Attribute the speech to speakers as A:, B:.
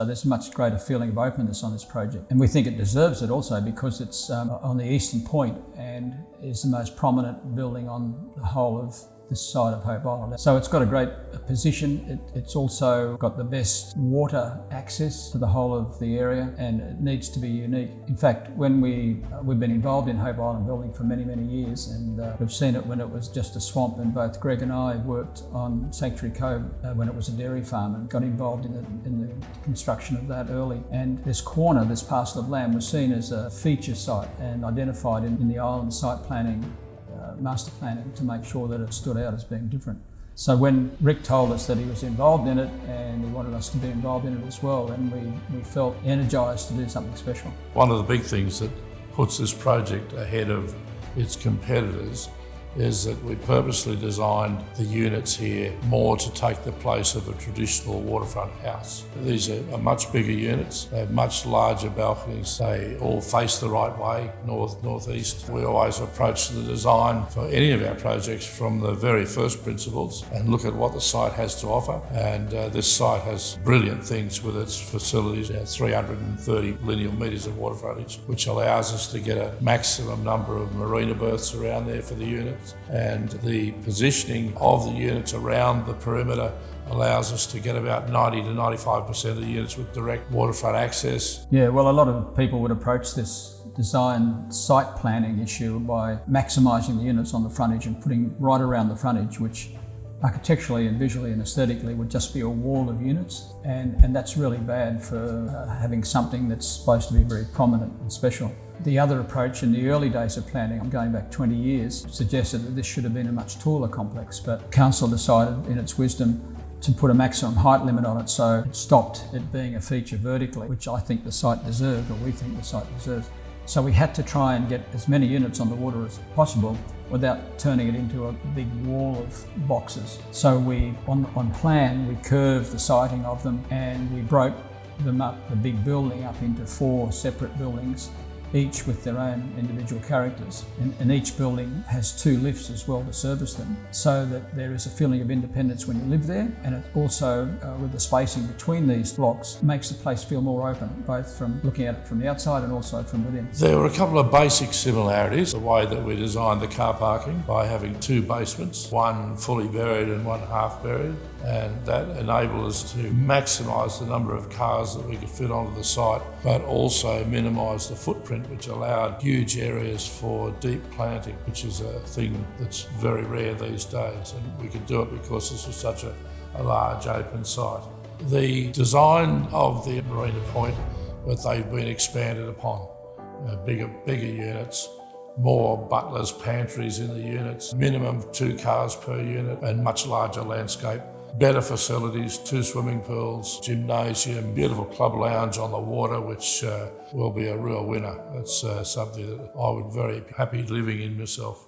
A: There's a much greater feeling of openness on this project, and we think it deserves it also because it's on the eastern point and is the most prominent building on the whole of this side of Hope Island. So it's got a great position. It's also got the best water access to the whole of the area, and it needs to be unique. In fact, when we've been involved in Hope Island building for many, many years, and we've seen it when it was just a swamp, and both Greg and I worked on Sanctuary Cove when it was a dairy farm and got involved in the construction of that early. And this corner, this parcel of land, was seen as a feature site and identified in the island site planning, master planning, to make sure that it stood out as being different. So when Rick told us that he was involved in it and he wanted us to be involved in it as well, and we felt energised to do something special.
B: One of the big things that puts this project ahead of its competitors is that we purposely designed the units here more to take the place of a traditional waterfront house. These are much bigger units, they have much larger balconies, they all face the right way, north-east. We always approach the design for any of our projects from the very first principles and look at what the site has to offer. And this site has brilliant things with its facilities, 330 linear metres of water frontage, which allows us to get a maximum number of marina berths around there for the unit. And the positioning of the units around the perimeter allows us to get about 90 to 95% of the units with direct waterfront access.
A: Yeah, well, a lot of people would approach this design site planning issue by maximising the units on the frontage and putting right around the frontage, which architecturally and visually and aesthetically would just be a wall of units, and that's really bad for having something that's supposed to be very prominent and special. The other approach in the early days of planning, I'm going back 20 years, suggested that this should have been a much taller complex, but council decided in its wisdom to put a maximum height limit on it, so it stopped it being a feature vertically, which I think the site deserved, or we think the site deserves. So we had to try and get as many units on the water as possible without turning it into a big wall of boxes. So on plan, we curved the siting of them and we broke them up, the big building up into 4 separate buildings, each with their own individual characters. And each building has 2 lifts as well to service them, so that there is a feeling of independence when you live there, and it also, with the spacing between these blocks, makes the place feel more open, both from looking at it from the outside and also from within.
B: There were a couple of basic similarities. The way that we designed the car parking by having 2 basements, one fully buried and one half buried, and that enabled us to maximise the number of cars that we could fit onto the site, but also minimise the footprint, which allowed huge areas for deep planting, which is a thing that's very rare these days, and we could do it because this is such a large open site. The design of the Marina Point, but they've been expanded upon. Bigger units, more butlers, pantries in the units, minimum 2 cars per unit, and much larger landscape. Better facilities, 2 swimming pools, gymnasium, beautiful club lounge on the water, which will be a real winner. That's something that I would be very happy living in myself.